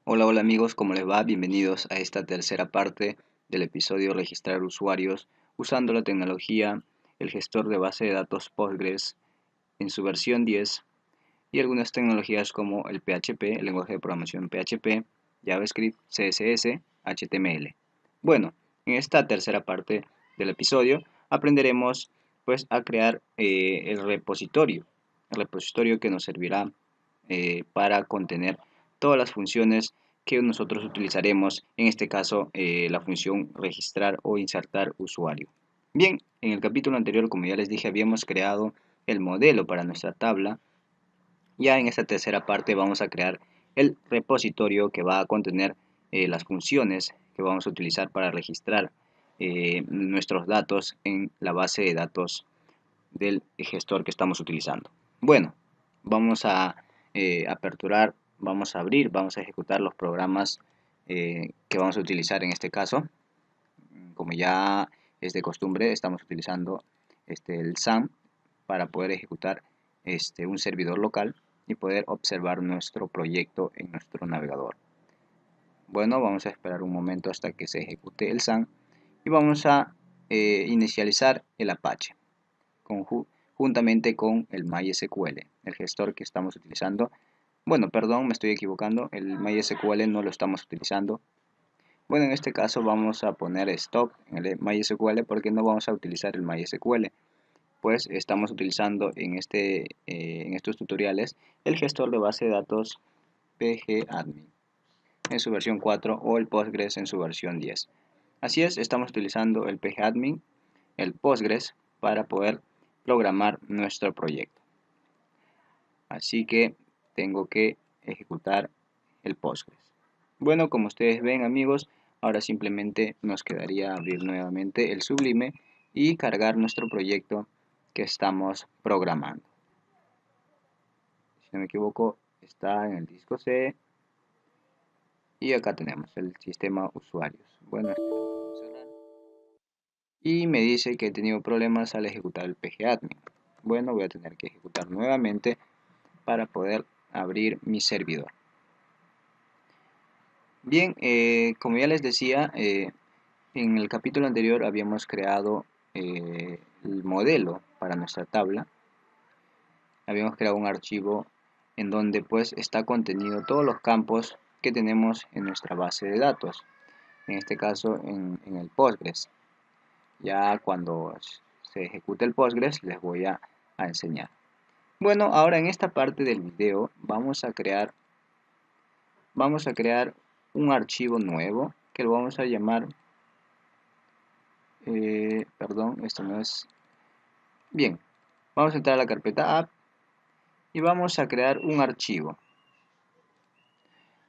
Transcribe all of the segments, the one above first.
Hola, hola amigos, ¿cómo les va? Bienvenidos a esta tercera parte del episodio Registrar usuarios usando la tecnología, el gestor de base de datos Postgres en su versión 10 y algunas tecnologías como el PHP, el lenguaje de programación PHP, JavaScript, CSS, HTML. Bueno, en esta tercera parte del episodio aprenderemos pues a crear el repositorio que nos servirá para contener todas las funciones que nosotros utilizaremos, en este caso la función registrar o insertar usuario. Bien, en el capítulo anterior, como ya les dije, habíamos creado el modelo para nuestra tabla. Ya en esta tercera parte vamos a crear el repositorio que va a contener las funciones que vamos a utilizar para registrar nuestros datos en la base de datos del gestor que estamos utilizando. Bueno, vamos a aperturar, vamos a abrir, vamos a ejecutar los programas que vamos a utilizar en este caso. Como ya es de costumbre, estamos utilizando el SAM para poder ejecutar un servidor local y poder observar nuestro proyecto en nuestro navegador. Bueno, vamos a esperar un momento hasta que se ejecute el SAM y vamos a inicializar el Apache juntamente con el MySQL, el gestor que estamos utilizando. Bueno, perdón, me estoy equivocando, el MySQL no lo estamos utilizando. Bueno, en este caso vamos a poner stop en el MySQL porque no vamos a utilizar el MySQL, pues estamos utilizando en estos tutoriales el gestor de base de datos pgadmin en su versión 4 o el Postgres en su versión 10. Así es, estamos utilizando el pgadmin, el Postgres, para poder programar nuestro proyecto. Así que tengo que ejecutar el Postgres. Bueno, como ustedes ven amigos, ahora simplemente nos quedaría abrir nuevamente el Sublime y cargar nuestro proyecto que estamos programando. Si no me equivoco, está en el disco C y acá tenemos el sistema usuarios. Bueno, vamos a cerrar. Y me dice que he tenido problemas al ejecutar el pgadmin. Bueno, voy a tener que ejecutar nuevamente para poder abrir mi servidor. Bien, como ya les decía, en el capítulo anterior habíamos creado el modelo para nuestra tabla. Habíamos creado un archivo en donde pues está contenido todos los campos que tenemos en nuestra base de datos. En este caso en el Postgres. Ya cuando se ejecute el Postgres les voy a enseñar. Bueno, ahora en esta parte del video vamos a crear un archivo nuevo que lo vamos a llamar perdón, esto no es bien. Vamos a entrar a la carpeta app y vamos a crear un archivo.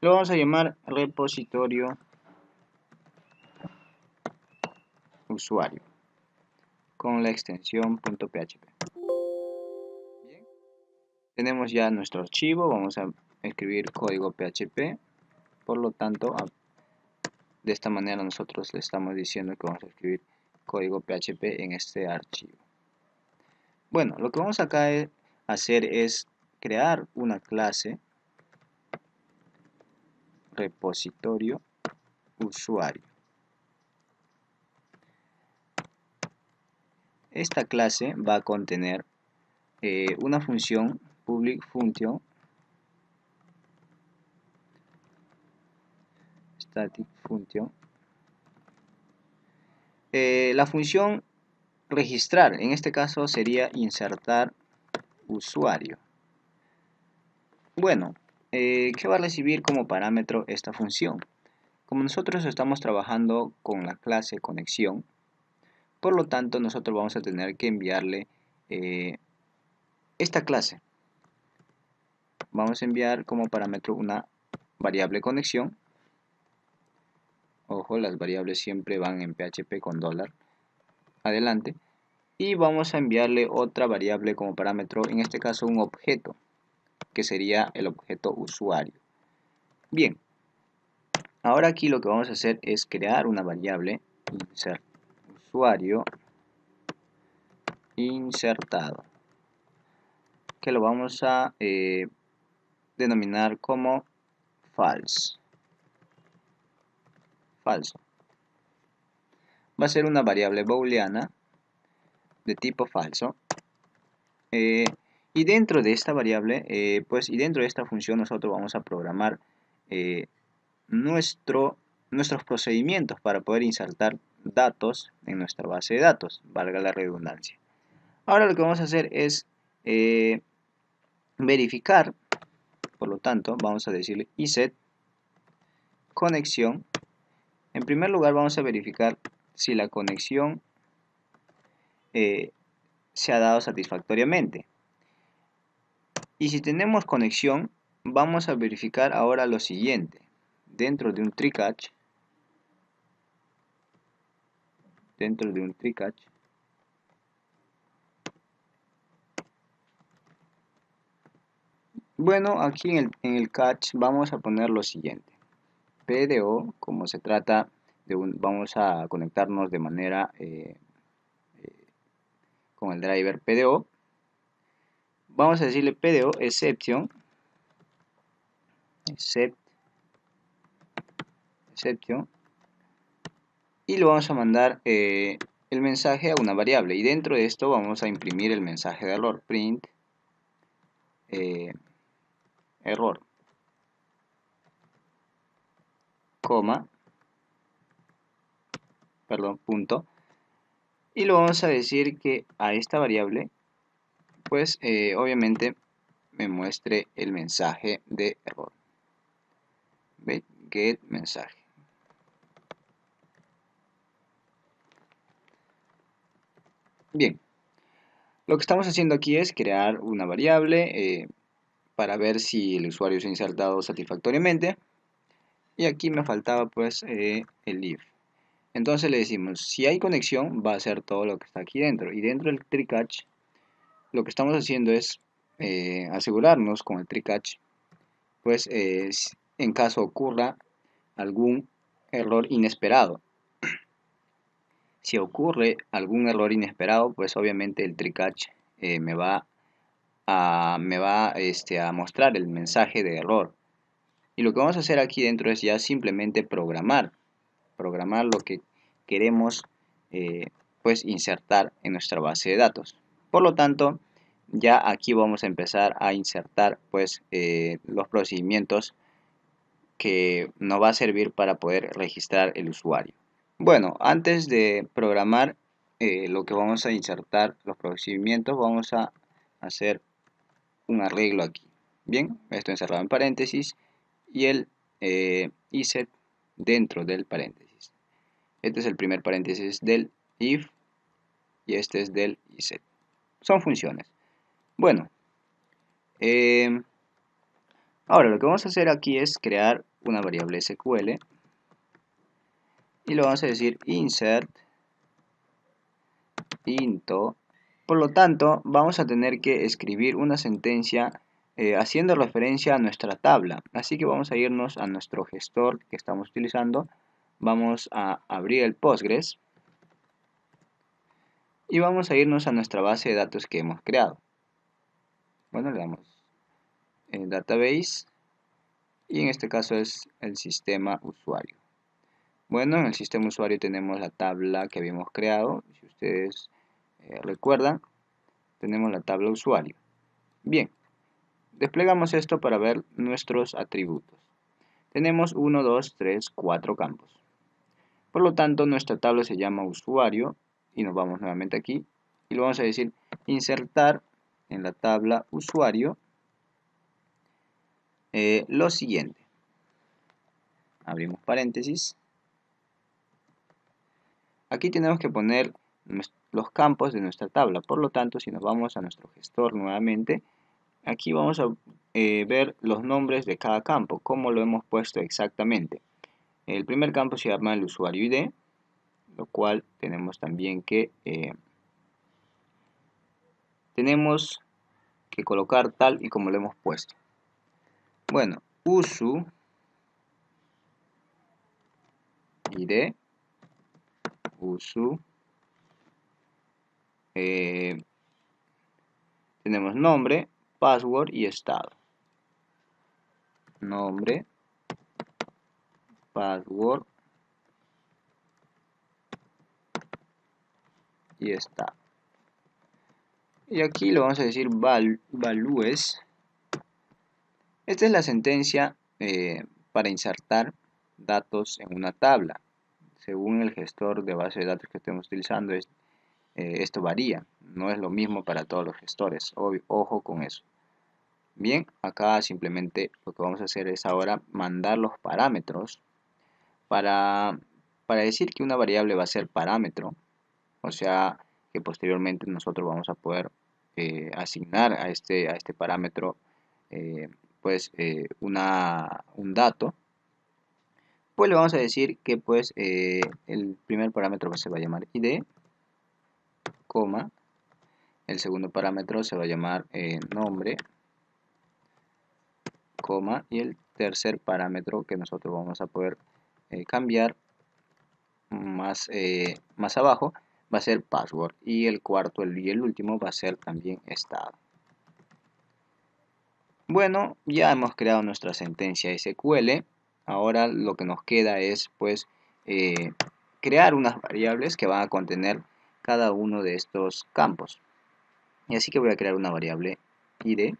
Lo vamos a llamar repositorio usuario con la extensión .php. Bien. Tenemos ya nuestro archivo, vamos a escribir código PHP, por lo tanto de esta manera nosotros le estamos diciendo que vamos a escribir código PHP en este archivo. Bueno, lo que vamos acá a hacer es crear una clase repositorio usuario. Esta clase va a contener una función public function static function. La función registrar, en este caso sería insertar usuario. Bueno, ¿qué va a recibir como parámetro esta función? Como nosotros estamos trabajando con la clase conexión, por lo tanto nosotros vamos a tener que enviarle esta clase. Vamos a enviar como parámetro una variable conexión. Ojo, las variables siempre van en PHP con $. Adelante. Y vamos a enviarle otra variable como parámetro, en este caso un objeto, que sería el objeto usuario. Bien, ahora aquí lo que vamos a hacer es crear una variable insert usuario insertado, que lo vamos a denominar como false. falso. Va a ser una variable booleana de tipo falso. Y dentro de esta variable, y dentro de esta función nosotros vamos a programar nuestros procedimientos para poder insertar datos en nuestra base de datos, valga la redundancia. Ahora lo que vamos a hacer es verificar, por lo tanto vamos a decirle iset conexión. En primer lugar vamos a verificar si la conexión se ha dado satisfactoriamente. Y si tenemos conexión, vamos a verificar ahora lo siguiente. Dentro de un try catch, bueno, aquí en el catch vamos a poner lo siguiente. PDO, como se trata de vamos a conectarnos de manera con el driver PDO. Vamos a decirle PDO exception y lo vamos a mandar el mensaje a una variable, y dentro de esto vamos a imprimir el mensaje de error, print error, coma, perdón, punto, y lo vamos a decir que a esta variable pues obviamente me muestre el mensaje de error. Get mensaje. Bien, lo que estamos haciendo aquí es crear una variable para ver si el usuario se ha insertado satisfactoriamente, y aquí me faltaba pues el if. Entonces le decimos, si hay conexión va a hacer todo lo que está aquí dentro, y dentro del try catch lo que estamos haciendo es asegurarnos con el try catch pues en caso ocurra algún error inesperado. Si ocurre algún error inesperado, pues obviamente el try catch me va a mostrar el mensaje de error. Y lo que vamos a hacer aquí dentro es ya simplemente programar lo que queremos pues insertar en nuestra base de datos. Por lo tanto, ya aquí vamos a empezar a insertar pues los procedimientos que nos va a servir para poder registrar el usuario. Bueno, antes de programar lo que vamos a insertar, los procedimientos, vamos a hacer un arreglo aquí. Bien, esto encerrado en paréntesis y el iset dentro del paréntesis. Este es el primer paréntesis del if y este es del iset. Son funciones. Bueno, ahora lo que vamos a hacer aquí es crear una variable SQL y lo vamos a decir insert into. Por lo tanto, vamos a tener que escribir una sentencia haciendo referencia a nuestra tabla. Así que vamos a irnos a nuestro gestor que estamos utilizando. Vamos a abrir el Postgres y vamos a irnos a nuestra base de datos que hemos creado. Bueno, le damos en Database y en este caso es el sistema usuario. Bueno, en el sistema usuario tenemos la tabla que habíamos creado. Si ustedes recuerdan, tenemos la tabla usuario. Bien, desplegamos esto para ver nuestros atributos. Tenemos 1, 2, 3, 4 campos. Por lo tanto, nuestra tabla se llama usuario y nos vamos nuevamente aquí y lo vamos a decir insertar en la tabla usuario lo siguiente. Abrimos paréntesis. Aquí tenemos que poner los campos de nuestra tabla. Por lo tanto, si nos vamos a nuestro gestor nuevamente, aquí vamos a ver los nombres de cada campo, cómo lo hemos puesto exactamente. El primer campo se llama el usuario ID, lo cual tenemos también que colocar tal y como lo hemos puesto. Bueno, usu ID, usu, tenemos nombre, password y estado. Nombre, password y está. Y aquí le vamos a decir values. Esta es la sentencia para insertar datos en una tabla. Según el gestor de base de datos que estemos utilizando, esto varía. No es lo mismo para todos los gestores. Ojo con eso. Bien, acá simplemente lo que vamos a hacer es ahora mandar los parámetros para decir que una variable va a ser parámetro. O sea que posteriormente nosotros vamos a poder asignar a este parámetro un dato. Pues le vamos a decir que pues el primer parámetro se va a llamar id, coma, el segundo parámetro se va a llamar nombre, coma, y el tercer parámetro que nosotros vamos a poder cambiar más abajo va a ser password, y el cuarto y el último va a ser también estado. Bueno, ya hemos creado nuestra sentencia SQL. Ahora lo que nos queda es pues crear unas variables que van a contener cada uno de estos campos. Y así que voy a crear una variable id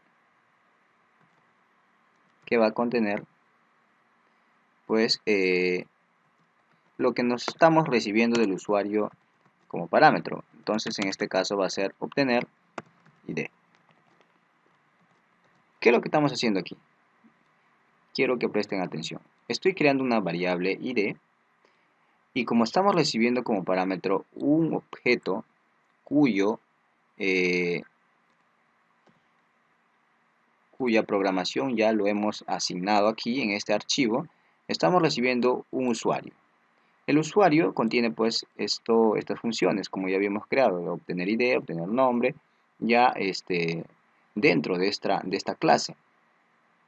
que va a contener pues lo que nos estamos recibiendo del usuario como parámetro. Entonces en este caso va a ser obtener id. ¿Qué es lo que estamos haciendo aquí? Quiero que presten atención. Estoy creando una variable id y como estamos recibiendo como parámetro un objeto cuya programación ya lo hemos asignado aquí en este archivo, estamos recibiendo un usuario. El usuario contiene pues estas funciones como ya habíamos creado, obtener id, obtener nombre, ya dentro de esta clase.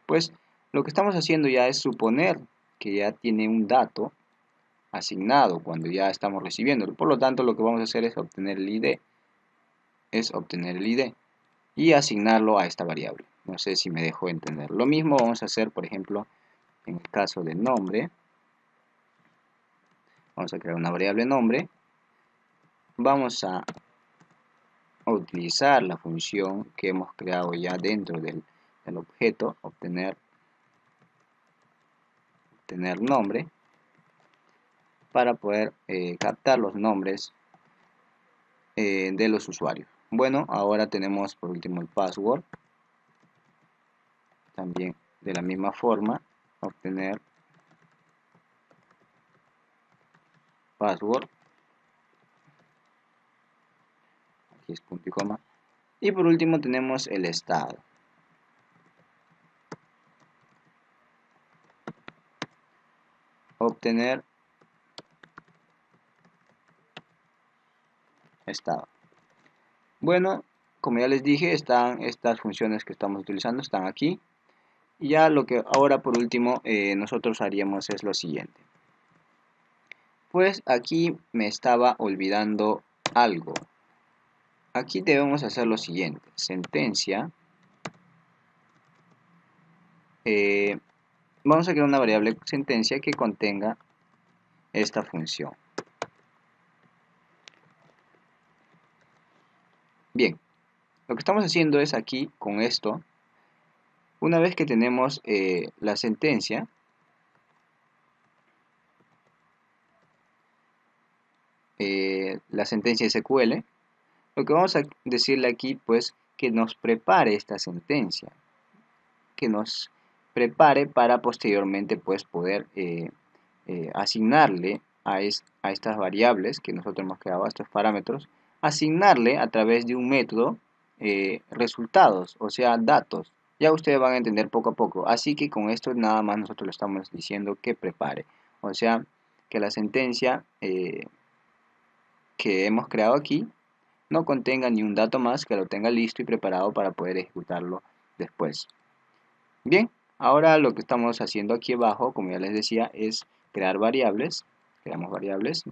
Pues lo que estamos haciendo ya es suponer que ya tiene un dato asignado cuando ya estamos recibiéndolo. Por lo tanto, lo que vamos a hacer es obtener el id. Y asignarlo a esta variable. No sé si me dejo entender. Lo mismo vamos a hacer, por ejemplo, en el caso del nombre. Vamos a crear una variable nombre. Vamos a utilizar la función que hemos creado ya dentro del objeto, obtener nombre, para poder captar los nombres de los usuarios. Bueno, ahora tenemos por último el password. También de la misma forma, obtener password. Aquí es punto y coma. Y por último tenemos el estado. Obtener estado. Bueno, como ya les dije, están estas funciones que estamos utilizando, están aquí. Y ya lo que ahora por último nosotros haríamos es lo siguiente. Pues aquí me estaba olvidando algo. Aquí debemos hacer lo siguiente. Sentencia. Vamos a crear una variable sentencia que contenga esta función. Bien, lo que estamos haciendo es aquí con esto. Una vez que tenemos la sentencia, SQL, lo que vamos a decirle aquí pues que nos prepare esta sentencia, que nos prepare para posteriormente pues poder asignarle a estas variables que nosotros hemos creado, a estos parámetros, asignarle a través de un método resultados, o sea datos. Ya ustedes van a entender poco a poco, así que con esto nada más nosotros le estamos diciendo que prepare, o sea que la sentencia que hemos creado aquí no contenga ni un dato más, que lo tenga listo y preparado para poder ejecutarlo después. Bien, ahora lo que estamos haciendo aquí abajo, como ya les decía, es crear variables. Creamos variables.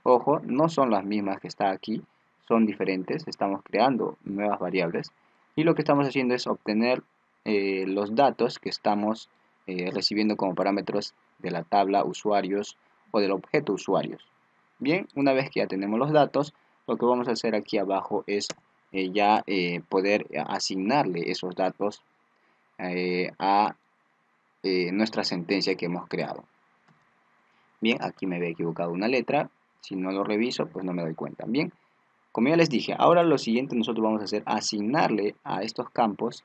Ojo, no son las mismas que está aquí, son diferentes. Estamos creando nuevas variables. Y lo que estamos haciendo es obtener los datos que estamos recibiendo como parámetros de la tabla usuarios o del objeto usuarios. Bien, una vez que ya tenemos los datos, lo que vamos a hacer aquí abajo es ya poder asignarle esos datos a nuestra sentencia que hemos creado. Bien, aquí me había equivocado una letra. Si no lo reviso, pues no me doy cuenta. Bien, como ya les dije, ahora lo siguiente nosotros vamos a hacer, asignarle a estos campos,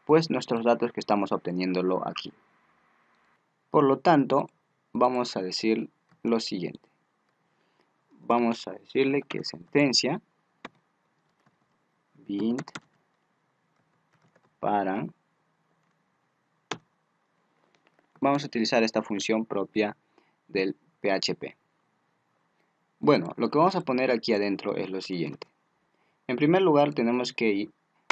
pues nuestros datos que estamos obteniéndolo aquí. Por lo tanto, vamos a decir lo siguiente. Vamos a decirle que sentencia int para. Vamos a utilizar esta función propia del PHP. Bueno, lo que vamos a poner aquí adentro es lo siguiente. En primer lugar, tenemos que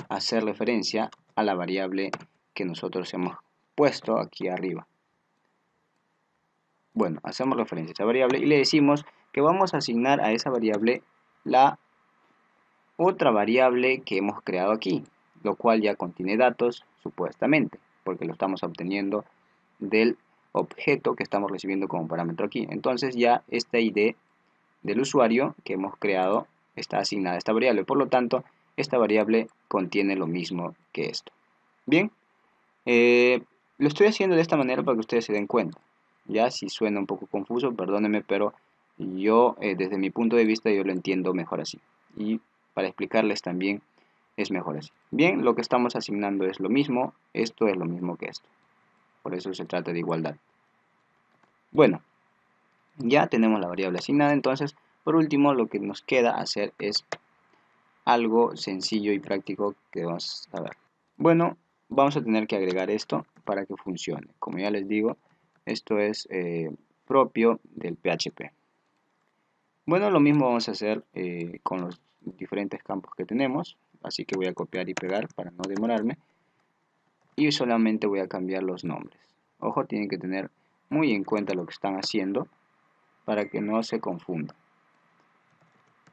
hacer referencia a la variable que nosotros hemos puesto aquí arriba. Bueno, hacemos referencia a esa variable y le decimos que vamos a asignar a esa variable la otra variable que hemos creado aquí, lo cual ya contiene datos, supuestamente, porque lo estamos obteniendo del objeto que estamos recibiendo como parámetro aquí. Entonces ya esta ID del usuario que hemos creado está asignada a esta variable, por lo tanto esta variable contiene lo mismo que esto. Bien, lo estoy haciendo de esta manera para que ustedes se den cuenta. Ya si suena un poco confuso, perdónenme, pero yo desde mi punto de vista yo lo entiendo mejor así. Y para explicarles también es mejor así. Bien, lo que estamos asignando es lo mismo, esto es lo mismo que esto. Por eso se trata de igualdad. Bueno, ya tenemos la variable asignada, entonces por último lo que nos queda hacer es algo sencillo y práctico que vamos a ver. Bueno, vamos a tener que agregar esto para que funcione. Como ya les digo, esto es propio del PHP. Bueno, lo mismo vamos a hacer con los diferentes campos que tenemos, así que voy a copiar y pegar para no demorarme y solamente voy a cambiar los nombres. Ojo, tienen que tener muy en cuenta lo que están haciendo para que no se confunda.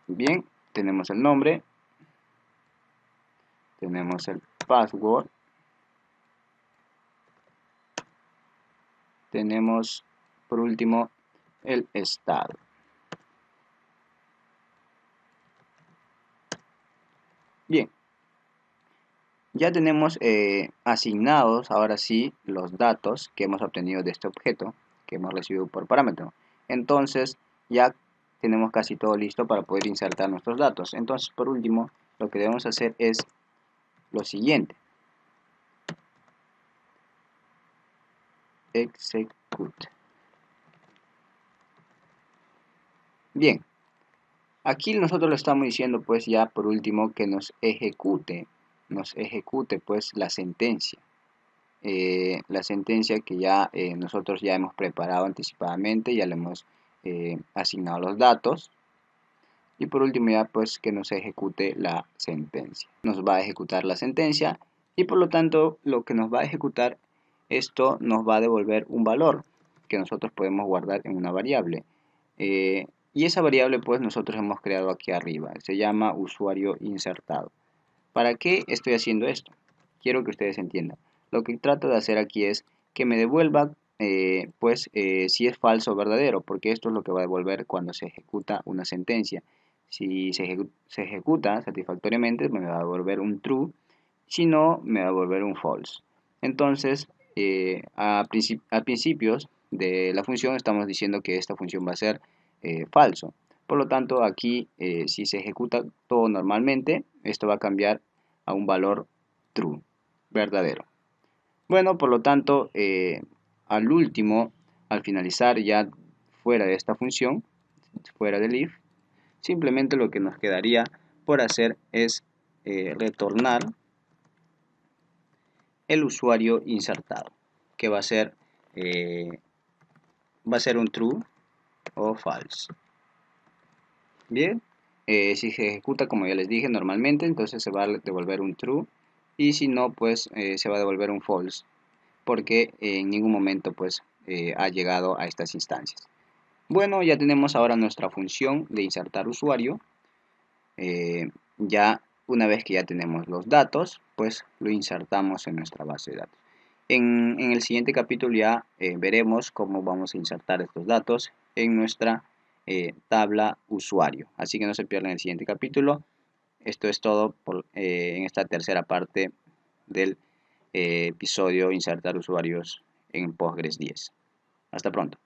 Bien, tenemos el nombre, tenemos el password, tenemos por último el estado. Bien, ya tenemos asignados ahora sí los datos que hemos obtenido de este objeto que hemos recibido por parámetro. Entonces ya tenemos casi todo listo para poder insertar nuestros datos. Entonces por último lo que debemos hacer es lo siguiente. Execute. Bien, aquí nosotros le estamos diciendo pues ya por último que nos ejecute pues la sentencia. La sentencia que ya nosotros ya hemos preparado anticipadamente, ya le hemos asignado los datos y por último ya pues que nos ejecute la sentencia. Nos va a ejecutar la sentencia y por lo tanto lo que nos va a ejecutar esto nos va a devolver un valor que nosotros podemos guardar en una variable. Y esa variable pues nosotros hemos creado aquí arriba, se llama usuario insertado. ¿Para qué estoy haciendo esto? Quiero que ustedes entiendan. Lo que trato de hacer aquí es que me devuelva si es falso o verdadero, porque esto es lo que va a devolver cuando se ejecuta una sentencia. Si se ejecuta satisfactoriamente, me va a devolver un true, si no, me va a devolver un false. Entonces, a principios de la función estamos diciendo que esta función va a ser falso. Por lo tanto, aquí si se ejecuta todo normalmente, esto va a cambiar a un valor true, verdadero. Bueno, por lo tanto, al último, al finalizar ya fuera de esta función, fuera del if, simplemente lo que nos quedaría por hacer es retornar el usuario insertado, que va a ser un true o false. Bien, si se ejecuta como ya les dije normalmente, entonces se va a devolver un true y si no, pues se va a devolver un false porque en ningún momento pues ha llegado a estas instancias. Bueno, ya tenemos ahora nuestra función de insertar usuario. Ya una vez que ya tenemos los datos, pues lo insertamos en nuestra base de datos. En el siguiente capítulo ya veremos cómo vamos a insertar estos datos en nuestra tabla usuario. Así que no se pierdan el siguiente capítulo. Esto es todo en esta tercera parte del episodio Insertar usuarios en Postgres 10. Hasta pronto.